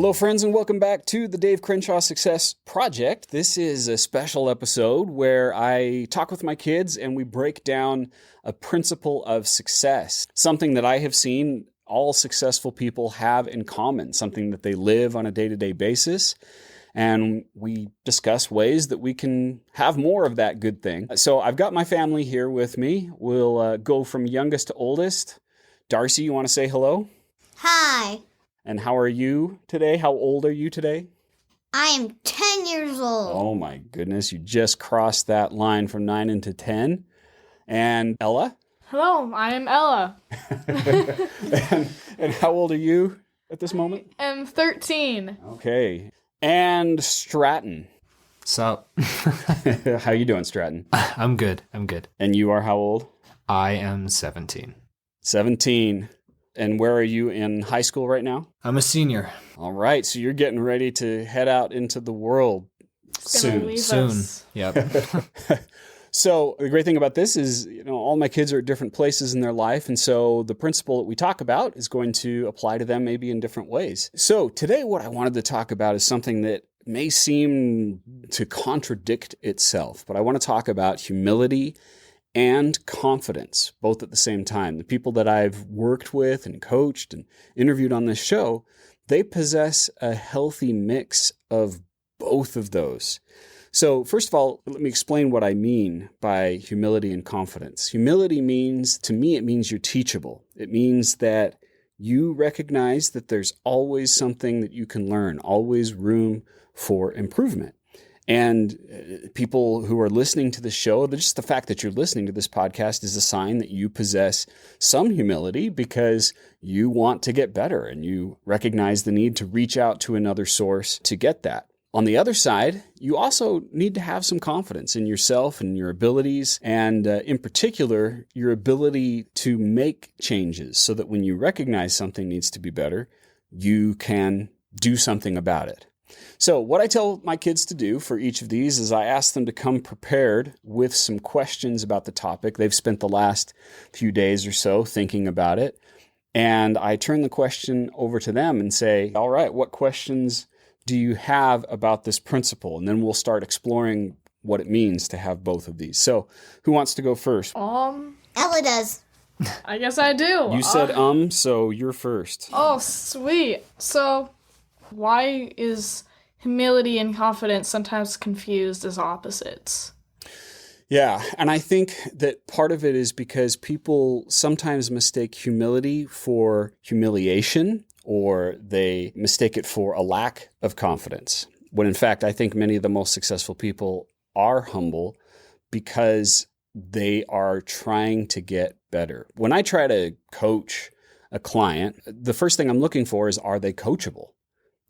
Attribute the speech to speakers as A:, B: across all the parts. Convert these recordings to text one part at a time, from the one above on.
A: Hello, friends, and welcome back to the Dave Crenshaw Success Project. This is a special episode where I talk with my kids and we break down a principle of success, something that I have seen all successful people have in common, something that they live on a day-to-day basis. And we discuss ways that we can have more of that good thing. So I've got my family here with me. We'll go from youngest to oldest. Darcy, you want to say hello?
B: Hi.
A: And how are you today? How old are you today?
B: I am 10 years old.
A: Oh my goodness, you just crossed that line from 9 into 10. And Ella?
C: Hello, I am Ella.
A: and how old are you at this moment?
C: I am 13.
A: Okay. And Stratton.
D: Sup?
A: How you doing, Stratton?
D: I'm good.
A: And you are how old?
D: I am 17.
A: 17. And where are you in high school right now?
D: I'm a senior.
A: All right, so you're getting ready to head out into the world soon.
D: Yep.
A: So the great thing about this is, all my kids are at different places in their life. And so the principle that we talk about is going to apply to them maybe in different ways. So today what I wanted to talk about is something that may seem to contradict itself, but I want to talk about humility and confidence, both at the same time. The people that I've worked with and coached and interviewed on this show, they possess a healthy mix of both of those. So first of all, let me explain what I mean by humility and confidence. Humility means, to me, it means you're teachable. It means that you recognize that there's always something that you can learn, always room for improvement. And people who are listening to the show, just the fact that you're listening to this podcast is a sign that you possess some humility because you want to get better and you recognize the need to reach out to another source to get that. On the other side, you also need to have some confidence in yourself and your abilities, and in particular, your ability to make changes so that when you recognize something needs to be better, you can do something about it. So what I tell my kids to do for each of these is I ask them to come prepared with some questions about the topic. They've spent the last few days or so thinking about it. And I turn the question over to them and say, all right, what questions do you have about this principle? And then we'll start exploring what it means to have both of these. So who wants to go first?
B: Ella does.
C: I guess I do.
A: You said so you're first.
C: Oh, sweet. So why is humility and confidence sometimes confused as opposites?
A: Yeah, and I think that part of it is because people sometimes mistake humility for humiliation, or they mistake it for a lack of confidence. When in fact, I think many of the most successful people are humble because they are trying to get better. When I try to coach a client, the first thing I'm looking for is, are they coachable?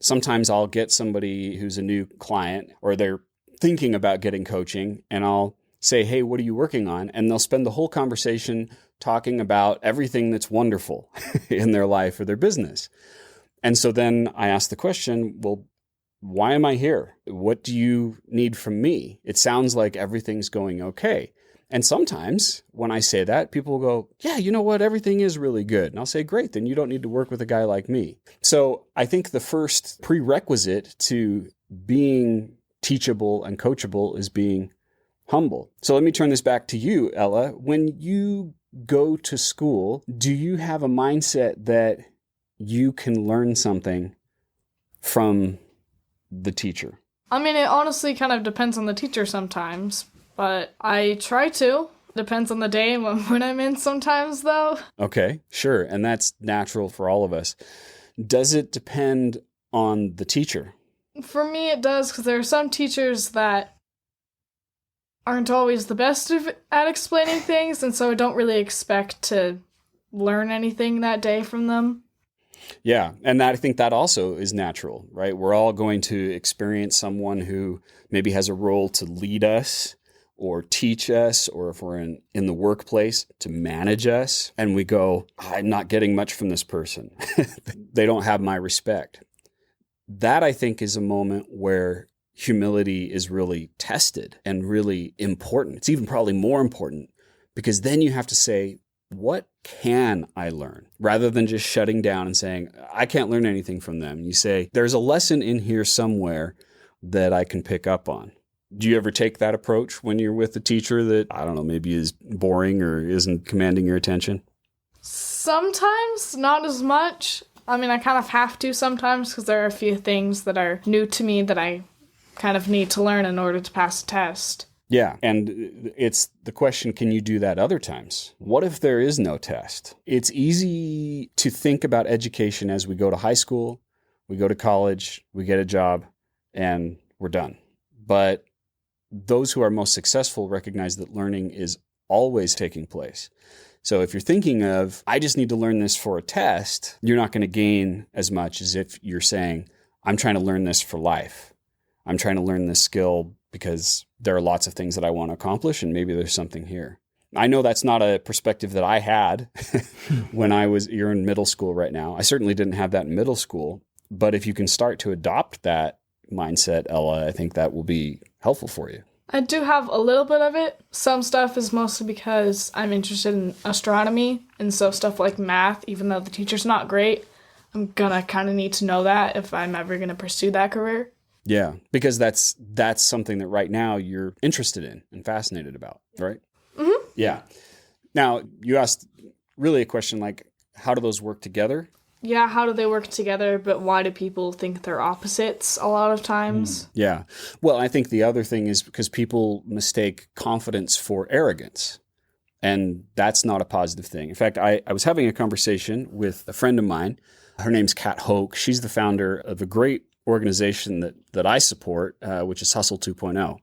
A: Sometimes I'll get somebody who's a new client or they're thinking about getting coaching, and I'll say, hey, what are you working on? And they'll spend the whole conversation talking about everything that's wonderful in their life or their business. And so then I ask the question, well, why am I here? What do you need from me? It sounds like everything's going okay. And sometimes when I say that, people will go, yeah, you know what? Everything is really good. And I'll say, great, then you don't need to work with a guy like me. So I think the first prerequisite to being teachable and coachable is being humble. So let me turn this back to you, Ella. When you go to school, do you have a mindset that you can learn something from the teacher?
C: I mean, it honestly kind of depends on the teacher sometimes, but I try to. Depends on the day and when I'm in sometimes, though.
A: Okay, sure. And that's natural for all of us. Does it depend on the teacher?
C: For me, it does, because there are some teachers that aren't always the best at explaining things, and so I don't really expect to learn anything that day from them.
A: Yeah, and I think that also is natural, right? We're all going to experience someone who maybe has a role to lead us or teach us, or if we're in the workplace, to manage us, and we go, I'm not getting much from this person. They don't have my respect. That, I think, is a moment where humility is really tested and really important. It's even probably more important because then you have to say, what can I learn? Rather than just shutting down and saying, I can't learn anything from them. You say, there's a lesson in here somewhere that I can pick up on. Do you ever take that approach when you're with a teacher that, I don't know, maybe is boring or isn't commanding your attention?
C: Sometimes, not as much. I mean, I kind of have to sometimes because there are a few things that are new to me that I kind of need to learn in order to pass a test.
A: Yeah, and it's the question, can you do that other times? What if there is no test? It's easy to think about education as we go to high school, we go to college, we get a job, and we're done. But those who are most successful recognize that learning is always taking place. So if you're thinking of, I just need to learn this for a test, you're not going to gain as much as if you're saying, I'm trying to learn this for life. I'm trying to learn this skill because there are lots of things that I want to accomplish, and maybe there's something here. I know that's not a perspective that I had when you're in middle school right now. I certainly didn't have that in middle school, but if you can start to adopt that mindset, Ella, I think that will be helpful for you.
C: I do have a little bit of it. Some stuff is mostly because I'm interested in astronomy, and so stuff like math, even though the teacher's not great, I'm gonna kind of need to know that if I'm ever gonna pursue that career.
A: Yeah, because that's something that right now you're interested in and fascinated about, right?
C: Mm-hmm.
A: Yeah. Now, you asked really a question like, how do those work together?
C: Yeah, how do they work together, but why do people think they're opposites a lot of times?
A: Yeah. Well, I think the other thing is because people mistake confidence for arrogance, and that's not a positive thing. In fact, I was having a conversation with a friend of mine. Her name's Kat Hoke. She's the founder of a great organization that I support, which is Hustle 2.0.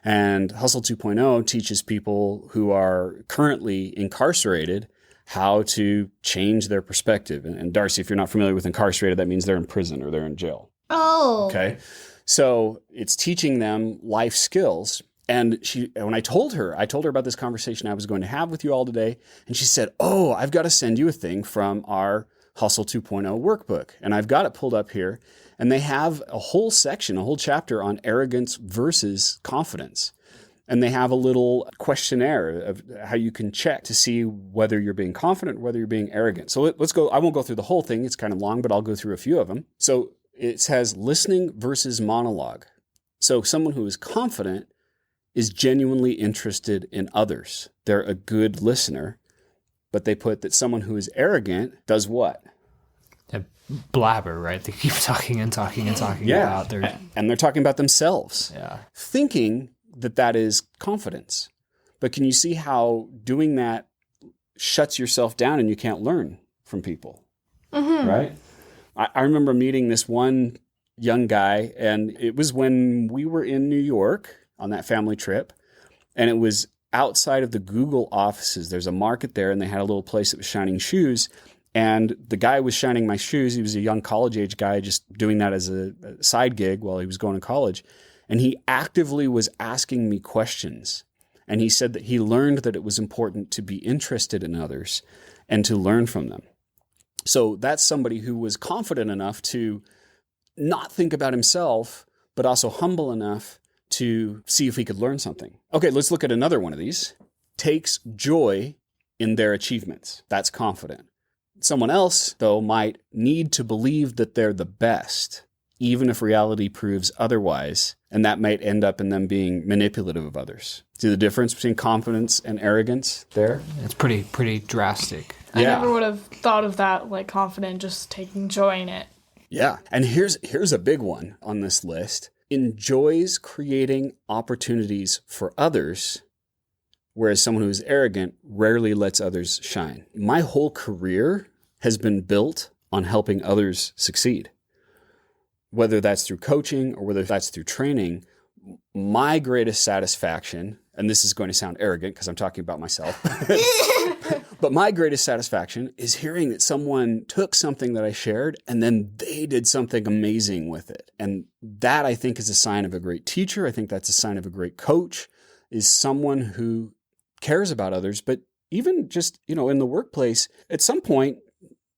A: And Hustle 2.0 teaches people who are currently incarcerated how to change their perspective. And Darcy, if you're not familiar with incarcerated, that means they're in prison or they're in jail.
B: Oh.
A: Okay. So it's teaching them life skills. And when I told her about this conversation I was going to have with you all today, and she said, oh, I've got to send you a thing from our Hustle 2.0 workbook. And I've got it pulled up here. And they have a whole section, a whole chapter on arrogance versus confidence. And they have a little questionnaire of how you can check to see whether you're being confident or whether you're being arrogant. So let's go. I won't go through the whole thing. It's kind of long, but I'll go through a few of them. So it says listening versus monologue. So someone who is confident is genuinely interested in others. They're a good listener, but they put that someone who is arrogant does what?
D: Blabber, right? They keep talking and talking and talking about their...
A: And they're talking about themselves.
D: Yeah.
A: Thinking that is confidence. But can you see how doing that shuts yourself down and you can't learn from people? Mm-hmm. Right? I remember meeting this one young guy, and it was when we were in New York on that family trip, and it was outside of the Google offices. There's a market there, and they had a little place that was shining shoes. And the guy was shining my shoes. He was a young college-age guy just doing that as a side gig while he was going to college. And he actively was asking me questions. And he said that he learned that it was important to be interested in others and to learn from them. So that's somebody who was confident enough to not think about himself, but also humble enough to see if he could learn something. Okay, let's look at another one of these. Takes joy in their achievements. That's confident. Someone else, though, might need to believe that they're the best, even if reality proves otherwise, and that might end up in them being manipulative of others. See the difference between confidence and arrogance there?
D: It's pretty drastic.
C: I never would have thought of that, like confident, just taking joy in it.
A: Yeah, and here's a big one on this list. Enjoys creating opportunities for others, whereas someone who is arrogant rarely lets others shine. My whole career has been built on helping others succeed. Whether that's through coaching or whether that's through training, my greatest satisfaction, and this is going to sound arrogant because I'm talking about myself, but my greatest satisfaction is hearing that someone took something that I shared and then they did something amazing with it. And that, I think, is a sign of a great teacher. I think that's a sign of a great coach, is someone who cares about others. But even just, in the workplace, at some point,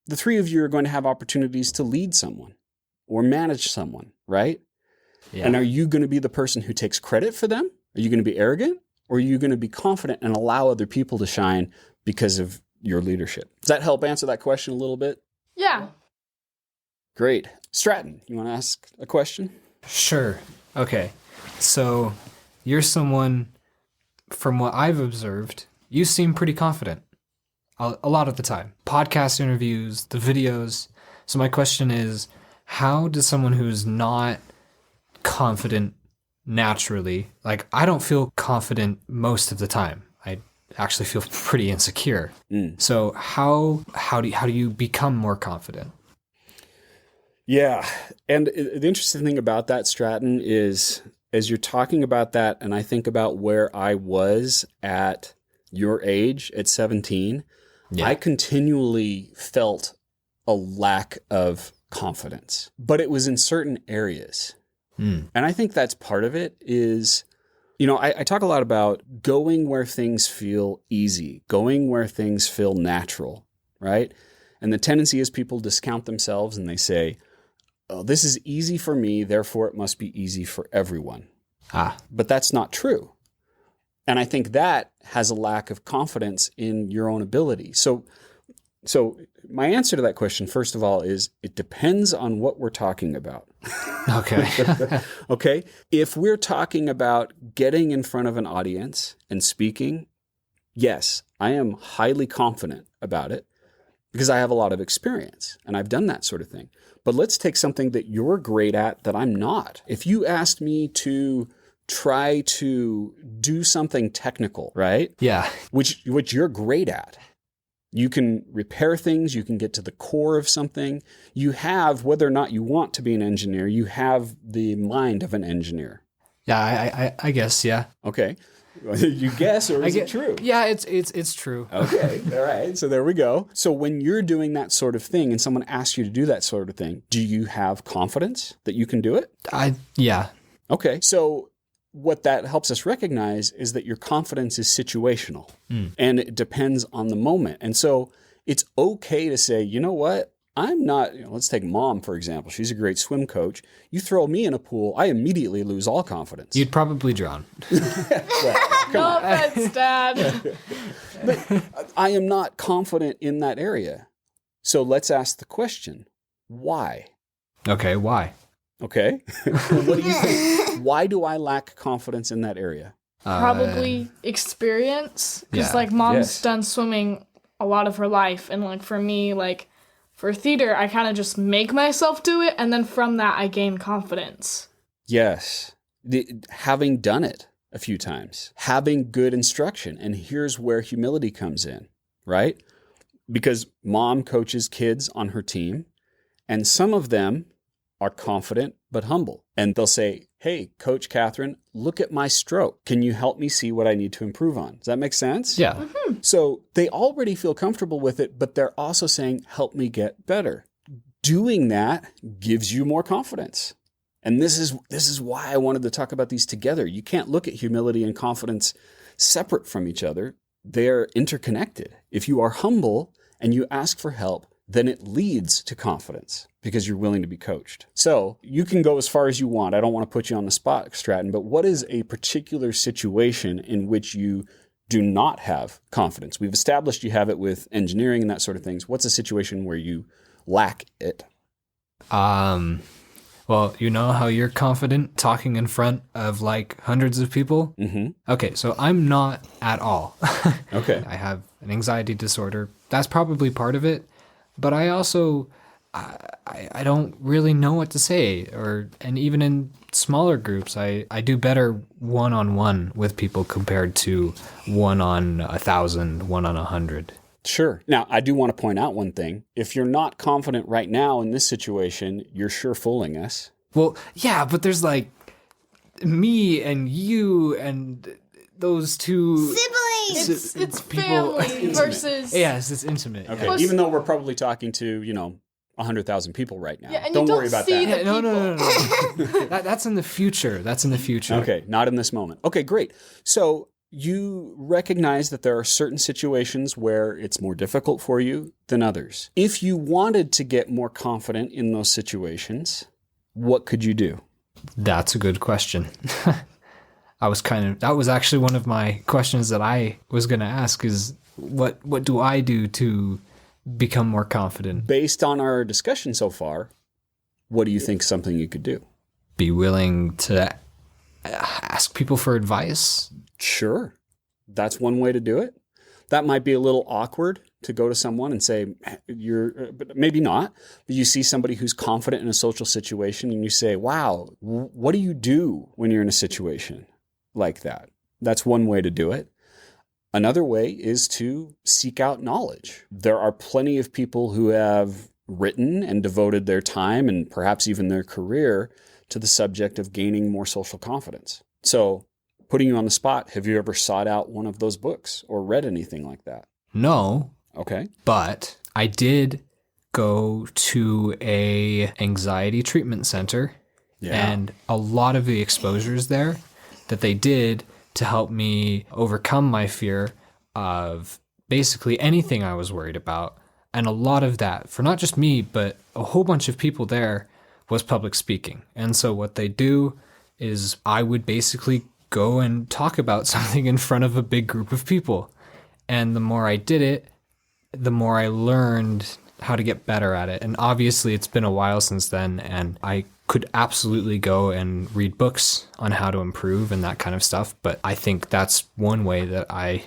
A: the three of you are going to have opportunities to lead someone or manage someone, right? Yeah. And are you going to be the person who takes credit for them? Are you going to be arrogant? Or are you going to be confident and allow other people to shine because of your leadership. Does that help answer that question a little bit?
C: Yeah.
A: Great. Stratton, you want to ask a question?
D: Sure. Okay. So you're someone, from what I've observed, you seem pretty confident a lot of the time. Podcast interviews, the videos. So my question is, how does someone who's not confident naturally, like I don't feel confident most of the time. I actually feel pretty insecure. So how do you become more confident?
A: Yeah. And the interesting thing about that, Stratton, is as you're talking about that, and I think about where I was at your age at 17, I continually felt a lack of confidence, but it was in certain areas. And I think that's part of it is, I talk a lot about going where things feel easy, going where things feel natural, right? And the tendency is people discount themselves and they say, oh, this is easy for me, therefore it must be easy for everyone. But that's not true. And I think that has a lack of confidence in your own ability. So my answer to that question, first of all, is it depends on what we're talking about.
D: Okay.
A: Okay. If we're talking about getting in front of an audience and speaking, yes, I am highly confident about it because I have a lot of experience and I've done that sort of thing. But let's take something that you're great at that I'm not. If you asked me to try to do something technical, right?
D: Yeah.
A: Which you're great at. You can repair things. You can get to the core of something. You have, whether or not you want to be an engineer, you have the mind of an engineer.
D: Yeah, I guess, yeah.
A: Okay. You guess, or is it true?
D: Yeah, it's true.
A: Okay. All right. So there we go. So when you're doing that sort of thing and someone asks you to do that sort of thing, do you have confidence that you can do it?
D: Yeah.
A: Okay. So what that helps us recognize is that your confidence is situational and it depends on the moment. And so it's okay to say, you know what? I'm not, let's take Mom, for example. She's a great swim coach. You throw me in a pool, I immediately lose all confidence.
D: You'd probably drown.
C: No offense, Dad.
A: But I am not confident in that area. So let's ask the question, why?
D: Okay, why?
A: Okay. What do you think? Why do I lack confidence in that area?
C: Probably experience. Because,
D: Yeah.
C: Mom's done swimming a lot of her life. And, for me, for theater, I kind of just make myself do it. And then from that, I gain confidence.
A: Yes. Having done it a few times, having good instruction. And here's where humility comes in, right? Because Mom coaches kids on her team, and some of them are confident but humble. And they'll say, hey, Coach Catherine, look at my stroke. Can you help me see what I need to improve on? Does that make sense?
D: Yeah.
C: Mm-hmm.
A: So they already feel comfortable with it, but they're also saying, help me get better. Doing that gives you more confidence. And this is why I wanted to talk about these together. You can't look at humility and confidence separate from each other. They're interconnected. If you are humble and you ask for help, then it leads to confidence because you're willing to be coached. So you can go as far as you want. I don't want to put you on the spot, Stratton, but what is a particular situation in which you do not have confidence? We've established you have it with engineering and that sort of things. What's a situation where you lack it?
D: Well, you know how you're confident talking in front of hundreds of people?
A: Mm-hmm.
D: Okay, so I'm not at all.
A: Okay.
D: I have an anxiety disorder. That's probably part of it. But I also, I don't really know what to say. And even in smaller groups, I do better one-on-one with people compared to 1 on 1,000, 1 on 100.
A: Sure. Now, I do want to point out one thing. If you're not confident right now in this situation, you're sure fooling us.
D: Well, yeah, but there's me and you and those two
B: Siblings!
C: It's
D: people-
C: family versus...
D: Yes, it's intimate.
A: Okay.
D: Yeah.
C: Plus-
A: Even though we're probably talking to, 100,000 people right now.
C: Yeah, and
A: don't
C: you
A: worry
C: don't
A: about
C: see
A: that.
C: the
D: Yeah, no. That's in the future. That's in the future.
A: Okay, not in this moment. Okay, great. So you recognize that there are certain situations where it's more difficult for you than others. If you wanted to get more confident in those situations, what could you do?
D: That's a good question. that was actually one of my questions that I was going to ask is What do I do to become more confident?
A: Based on our discussion so far, what do you think something you could do?
D: Be willing to ask people for advice.
A: Sure. That's one way to do it. That might be a little awkward to go to someone and say, but maybe not. But you see somebody who's confident in a social situation and you say, wow, what do you do when you're in a situation like that? That's one way to do it. Another way is to seek out knowledge. There are plenty of people who have written and devoted their time and perhaps even their career to the subject of gaining more social confidence. So, putting you on the spot, have you ever sought out one of those books or read anything like that?
D: No.
A: Okay.
D: But I did go to a anxiety treatment center, and a lot of the exposures there that they did to help me overcome my fear of basically anything I was worried about. And a lot of that, for not just me, but a whole bunch of people there, was public speaking. And so what they do is I would basically go and talk about something in front of a big group of people. And the more I did it, the more I learned how to get better at it. And obviously it's been a while since then, and I could absolutely go and read books on how to improve and that kind of stuff. But I think that's one way that I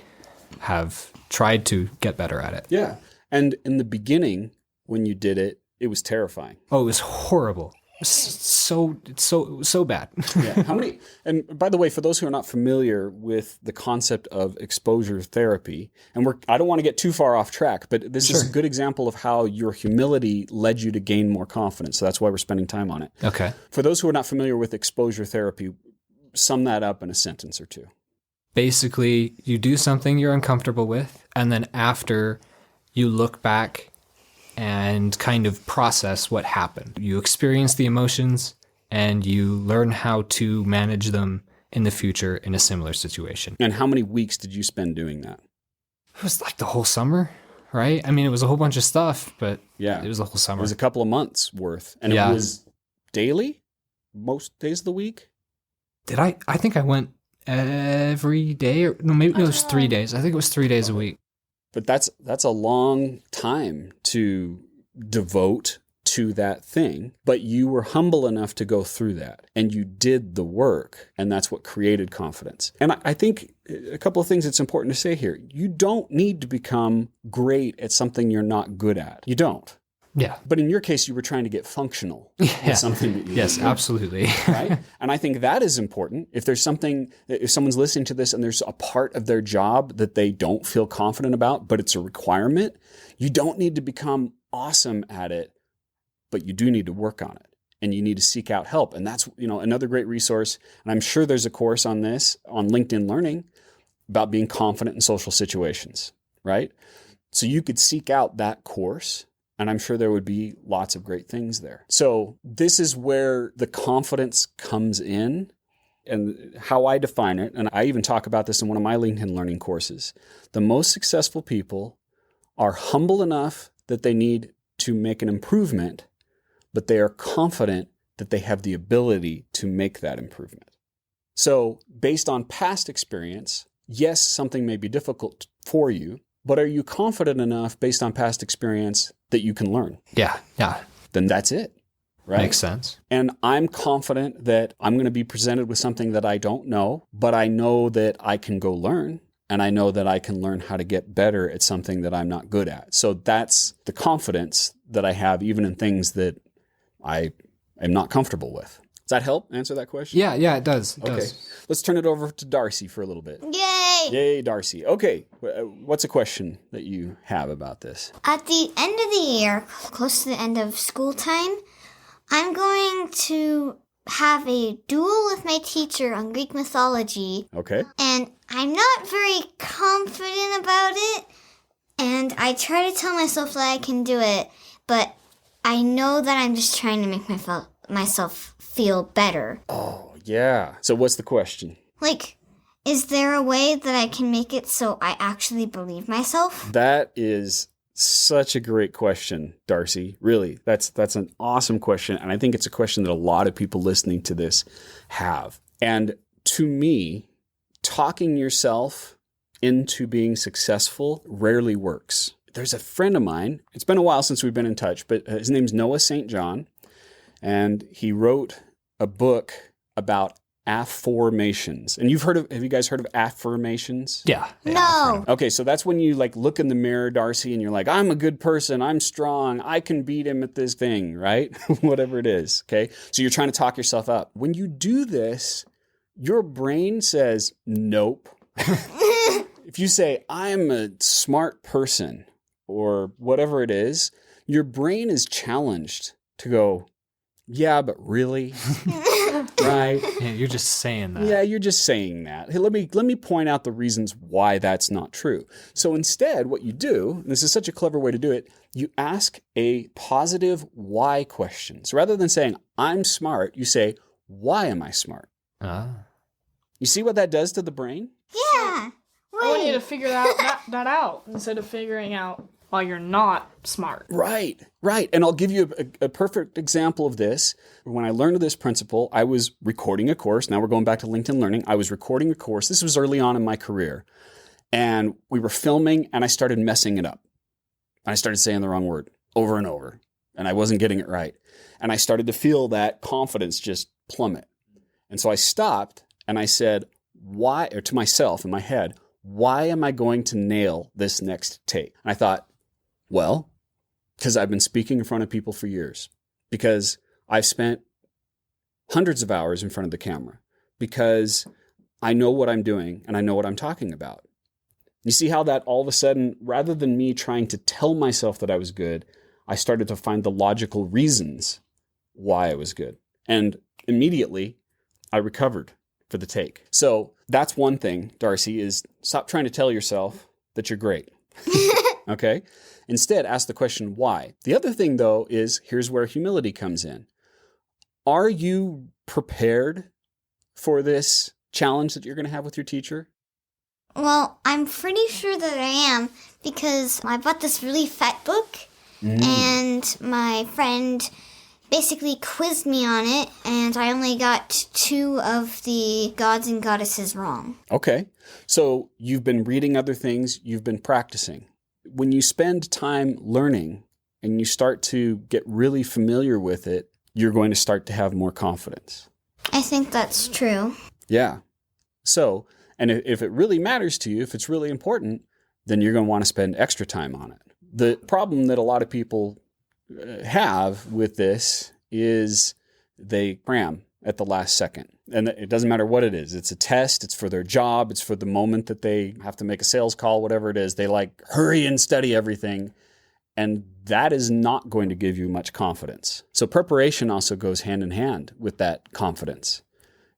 D: have tried to get better at it.
A: Yeah. And in the beginning, when you did it, it was terrifying.
D: Oh, it was horrible. So bad.
A: Yeah. How many? And by the way, for those who are not familiar with the concept of exposure therapy, and I don't want to get too far off track, but this is a good example of how your humility led you to gain more confidence. So that's why we're spending time on it.
D: Okay.
A: For those who are not familiar with exposure therapy, sum that up in a sentence or two.
D: Basically, you do something you're uncomfortable with, and then after you look back and kind of process what happened. You experience the emotions and you learn how to manage them in the future in a similar situation.
A: And how many weeks did you spend doing that?
D: It was like the whole summer, right? I mean, it was a whole bunch of stuff, but it was the whole summer.
A: It was a couple of months worth. And it was daily? Most days of the week?
D: I think I went every day. Or no, maybe it was 3 days. I think it was 3 days a week.
A: But that's a long time to devote to that thing. But you were humble enough to go through that. And you did the work. And that's what created confidence. And I think a couple of things that's important to say here. You don't need to become great at something you're not good at. You don't.
D: Yeah.
A: But in your case, you were trying to get functional with something that you
D: Yes, absolutely.
A: Right? And I think that is important. If someone's listening to this and there's a part of their job that they don't feel confident about, but it's a requirement, you don't need to become awesome at it, but you do need to work on it. And you need to seek out help. And that's, another great resource. And I'm sure there's a course on this on LinkedIn Learning about being confident in social situations, right? So you could seek out that course. And I'm sure there would be lots of great things there. So this is where the confidence comes in and how I define it. And I even talk about this in one of my LinkedIn Learning courses. The most successful people are humble enough that they need to make an improvement, but they are confident that they have the ability to make that improvement. So based on past experience, yes, something may be difficult for you, but are you confident enough based on past experience that you can learn?
D: Yeah.
A: Then that's it, right?
D: Makes sense.
A: And I'm confident that I'm going to be presented with something that I don't know, but I know that I can go learn, and I know that I can learn how to get better at something that I'm not good at. So that's the confidence that I have even in things that I am not comfortable with. Does that help answer that question?
D: Yeah, it does. It does.
A: Let's turn it over to Darcy for a little bit.
B: Yay!
A: Yay, Darcy. Okay, what's a question that you have about this?
B: At the end of the year, close to the end of school time, I'm going to have a duel with my teacher on Greek mythology.
A: Okay.
B: And I'm not very confident about it. And I try to tell myself that I can do it, but I know that I'm just trying to make myself feel better.
A: Oh, yeah. So what's the question?
B: Is there a way that I can make it so I actually believe myself?
A: That is such a great question, Darcy. Really, that's an awesome question. And I think it's a question that a lot of people listening to this have. And to me, talking yourself into being successful rarely works. There's a friend of mine, it's been a while since we've been in touch, but his name's Noah St. John, and he wrote a book about affirmations. And have you guys heard of affirmations?
D: Yeah.
B: No.
A: Okay, so that's when you like look in the mirror, Darcy, and you're like, I'm a good person, I'm strong, I can beat him at this thing, right? Whatever it is, okay? So you're trying to talk yourself up. When you do this, your brain says, nope. If you say, I'm a smart person, or whatever it is, your brain is challenged to go, yeah, but really? Right?
D: Yeah, you're just saying that.
A: Yeah, you're just saying that. Hey, let me point out the reasons why that's not true. So instead, what you do, and this is such a clever way to do it, you ask a positive why question. So rather than saying, I'm smart, you say, why am I smart? You see what that does to the brain?
B: Yeah.
C: I want you to
B: Wait.
C: figure that out instead of figuring out why you're not smart.
A: Right. And I'll give you a perfect example of this. When I learned this principle, I was recording a course. Now we're going back to LinkedIn Learning. I was recording a course. This was early on in my career. And we were filming, and I started messing it up. I started saying the wrong word over and over, and I wasn't getting it right. And I started to feel that confidence just plummet. And so I stopped, and I said, why, or to myself in my head, why am I going to nail this next take? And I thought, well, because I've been speaking in front of people for years, because I've spent hundreds of hours in front of the camera, because I know what I'm doing and I know what I'm talking about. You see how that all of a sudden, rather than me trying to tell myself that I was good, I started to find the logical reasons why I was good. And immediately I recovered for the take. So that's one thing, Darcy, is stop trying to tell yourself that you're great. Okay? Instead, ask the question, why? The other thing, though, is here's where humility comes in. Are you prepared for this challenge that you're going to have with your teacher?
B: Well, I'm pretty sure that I am because I bought this really fat book and my friend basically quizzed me on it and I only got 2 of the gods and goddesses wrong.
A: Okay. So you've been reading other things, you've been practicing. When you spend time learning and you start to get really familiar with it, you're going to start to have more confidence.
B: I think that's true.
A: Yeah. So, and if it really matters to you, if it's really important, then you're going to want to spend extra time on it. The problem that a lot of people have with this is they cram at the last second. And it doesn't matter what it is. It's a test. It's for their job. It's for the moment that they have to make a sales call, whatever it is. They like hurry and study everything. And that is not going to give you much confidence. So preparation also goes hand in hand with that confidence.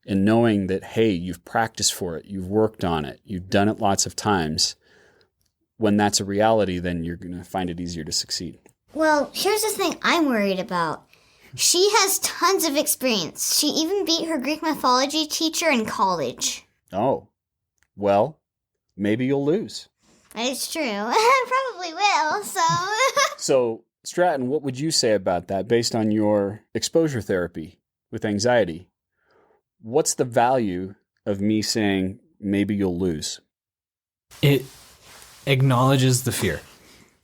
A: And knowing that, hey, you've practiced for it, you've worked on it, you've done it lots of times. When that's a reality, then you're going to find it easier to succeed.
B: Well, here's the thing I'm worried about. She has tons of experience. She even beat her Greek mythology teacher in college.
A: Oh, well, maybe you'll lose.
B: It's true. I probably will, so...
A: So, Stratton, what would you say about that based on your exposure therapy with anxiety? What's the value of me saying maybe you'll lose?
D: It acknowledges the fear.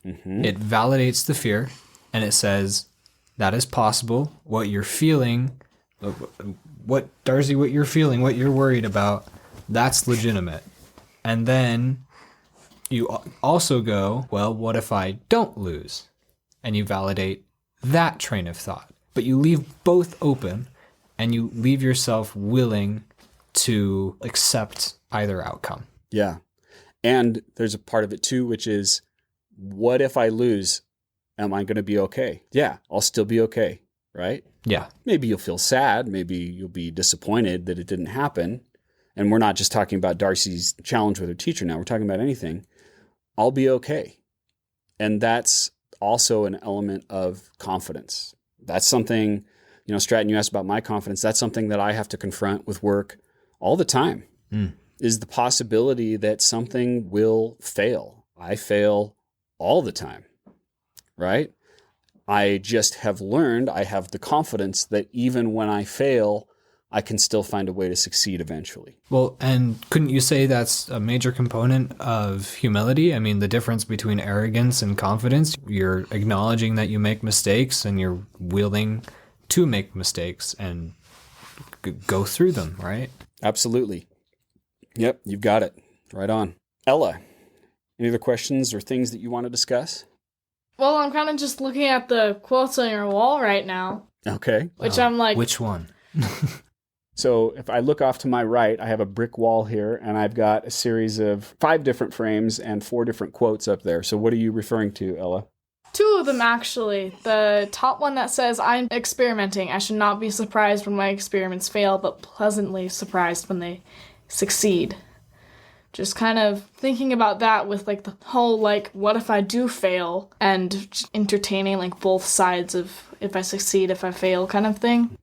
A: Mm-hmm.
D: It validates the fear, and it says that is possible. What you're feeling, what you're feeling, what you're worried about, that's legitimate. And then you also go, well, what if I don't lose? And you validate that train of thought. But you leave both open, and you leave yourself willing to accept either outcome.
A: Yeah. And there's a part of it too, which is, what if I lose? Am I going to be okay? Yeah, I'll still be okay, right?
D: Yeah.
A: Maybe you'll feel sad. Maybe you'll be disappointed that it didn't happen. And we're not just talking about Darcy's challenge with her teacher now. We're talking about anything. I'll be okay. And that's also an element of confidence. That's something, Stratton, you asked about my confidence. That's something that I have to confront with work all the time, is the possibility that something will fail. I fail all the time, right? I just have learned, I have the confidence that even when I fail, I can still find a way to succeed eventually.
D: Well, and couldn't you say that's a major component of humility? I mean, the difference between arrogance and confidence, you're acknowledging that you make mistakes and you're willing to make mistakes and go through them, right?
A: Absolutely. Yep, you've got it. Right on. Ella, any other questions or things that you want to discuss?
C: Well, I'm kind of just looking at the quotes on your wall right now,
A: Okay.
C: which I'm like,
D: Which one?
A: So if I look off to my right, I have a brick wall here, and I've got a series of 5 different frames and 4 different quotes up there. So what are you referring to, Ella?
C: 2 of them actually. The top one that says, I'm experimenting. I should not be surprised when my experiments fail, but pleasantly surprised when they succeed. Just kind of thinking about that with like the whole like, what if I do fail? And just entertaining like both sides of if I succeed, if I fail kind of thing.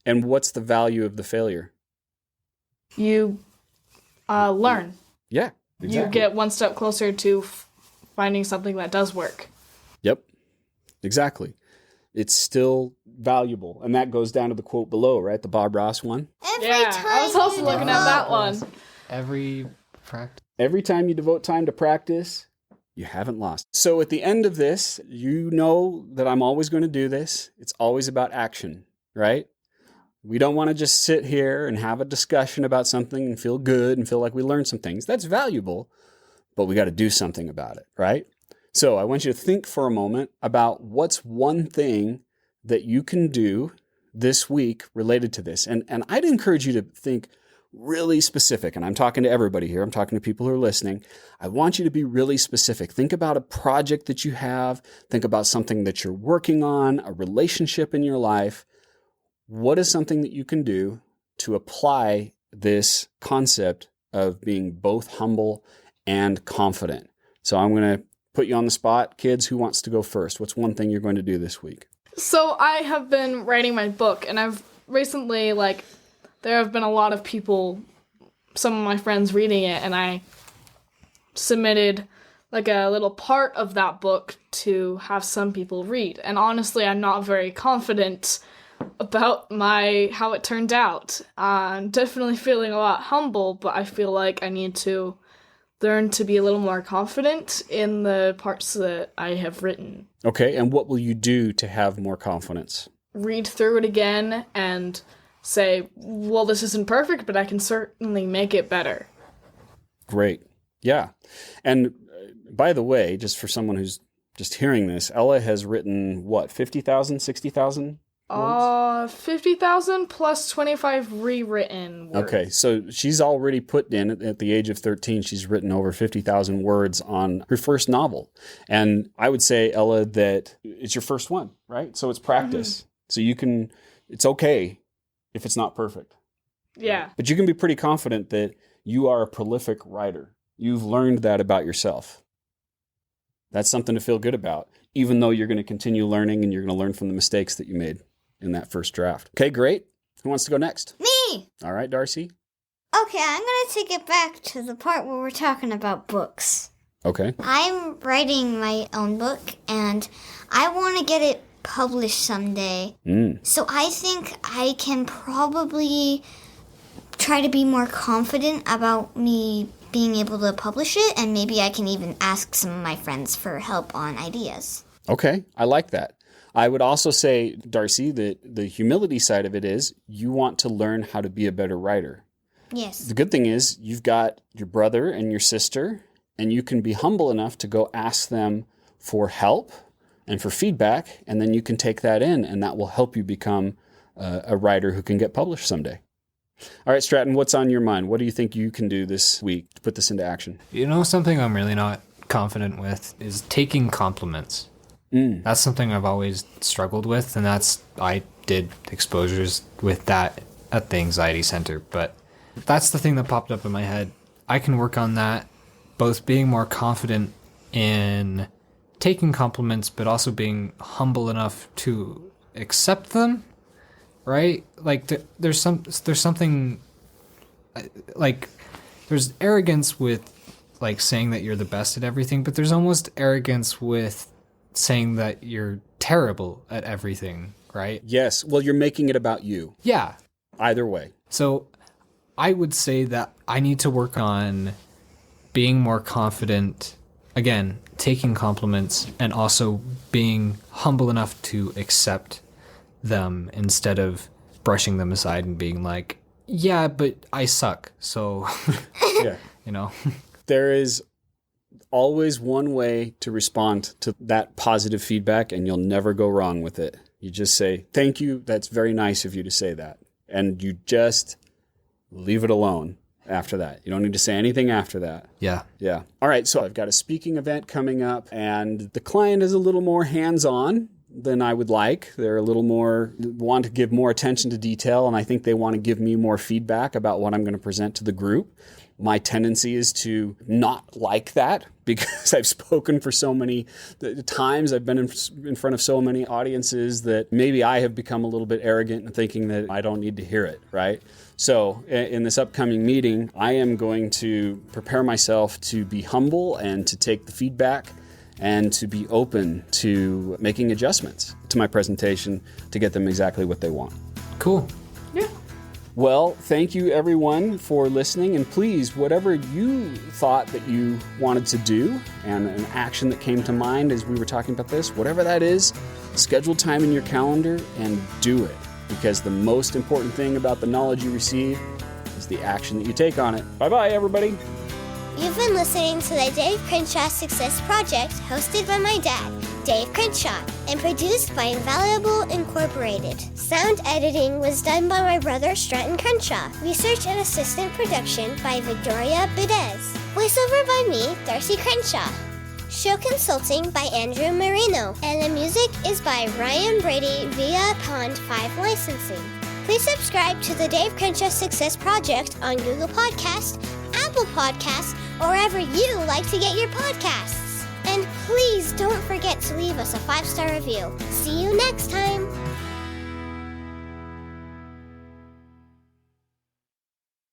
A: And what's the value of the failure?
C: You learn.
A: Yeah, exactly.
C: You get one step closer to finding something that does work.
A: Yep, exactly. It's still valuable. And that goes down to the quote below, right? The Bob Ross one.
C: I was also looking at that one.
D: Every practice.
A: Every time you devote time to practice, you haven't lost. So at the end of this, you know that I'm always going to do this. It's always about action, right? We don't want to just sit here and have a discussion about something and feel good and feel like we learned some things. That's valuable, but we got to do something about it, right? So I want you to think for a moment about what's one thing that you can do this week related to this. And I'd encourage you to think really specific. And I'm talking to everybody here. I'm talking to people who are listening. I want you to be really specific. Think about a project that you have. Think about something that you're working on, a relationship in your life. What is something that you can do to apply this concept of being both humble and confident? So I'm going to put you on the spot. Kids, who wants to go first? What's one thing you're going to do this week?
C: So I have been writing my book, and I've recently, there have been a lot of people, some of my friends reading it, and I submitted a little part of that book to have some people read. And honestly, I'm not very confident about how it turned out. I'm definitely feeling a lot humble, but I feel like I need to learn to be a little more confident in the parts that I have written.
A: Okay, and what will you do to have more confidence?
C: Read through it again and say, well, this isn't perfect, but I can certainly make it better.
A: Great. Yeah. And by the way, just for someone who's just hearing this, Ella has written, 50,000, 60,000 words?
C: 50,000 plus 25 rewritten words.
A: Okay, so she's already put in, at the age of 13, she's written over 50,000 words on her first novel. And I would say, Ella, that it's your first one, right? So it's practice. Mm-hmm. So it's okay if it's not perfect.
C: Yeah.
A: But you can be pretty confident that you are a prolific writer. You've learned that about yourself. That's something to feel good about, even though you're going to continue learning and you're going to learn from the mistakes that you made in that first draft. Okay, great. Who wants to go next?
B: Me!
A: All right, Darcy.
B: Okay, I'm going to take it back to the part where we're talking about books.
A: Okay.
B: I'm writing my own book, and I want to get it published someday. So I think I can probably try to be more confident about me being able to publish it, and maybe I can even ask some of my friends for help on ideas.
A: Okay, I like that. I would also say, Darcy, that the humility side of it is you want to learn how to be a better writer.
B: Yes.
A: The good thing is you've got your brother and your sister, and you can be humble enough to go ask them for help and for feedback, and then you can take that in, and that will help you become a writer who can get published someday. All right, Stratton, what's on your mind? What do you think you can do this week to put this into action?
D: You know, something I'm really not confident with is taking compliments. That's something I've always struggled with, and I did exposures with that at the anxiety center, but that's the thing that popped up in my head. I can work on that, both being more confident in taking compliments, but also being humble enough to accept them, right? There's something, there's arrogance with, saying that you're the best at everything, but there's almost arrogance with saying that you're terrible at everything, right?
A: Yes. Well, you're making it about you.
D: Yeah.
A: either way.
D: So I would say that I need to work on being more confident, again, taking compliments, and also being humble enough to accept them instead of brushing them aside and being like, yeah, but I suck. So,
A: Yeah.
D: you know.
A: There is always one way to respond to that positive feedback, and you'll never go wrong with it. You just say, thank you. That's very nice of you to say that. And you just leave it alone after that. You don't need to say anything after that.
D: Yeah.
A: Yeah. All right. So I've got a speaking event coming up, and the client is a little more hands-on than I would like. They're a little more, want to give more attention to detail, and I think they want to give me more feedback about what I'm going to present to the group. My tendency is to not like that because I've spoken for so many times. I've been in front of so many audiences that maybe I have become a little bit arrogant in thinking that I don't need to hear it, right? So in this upcoming meeting, I am going to prepare myself to be humble and to take the feedback and to be open to making adjustments to my presentation to get them exactly what they want.
D: Cool.
C: Yeah.
A: Well, thank you everyone for listening, and please, whatever you thought that you wanted to do and an action that came to mind as we were talking about this, whatever that is, schedule time in your calendar and do it, because the most important thing about the knowledge you receive is the action that you take on it. Bye-bye, everybody.
B: You've been listening to the Dave Crenshaw Success Project, hosted by my dad, Dave Crenshaw, and produced by Invaluable Incorporated. Sound editing was done by my brother, Stratton Crenshaw. Research and assistant production by Victoria Bedez. Voiceover by me, Darcy Crenshaw. Show consulting by Andrew Marino. And the music is by Ryan Brady via Pond 5 licensing. Please subscribe to the Dave Crenshaw Success Project on Google Podcasts, Apple Podcasts, or wherever you like to get your podcasts. And please don't forget to leave us a 5-star review. See you next time.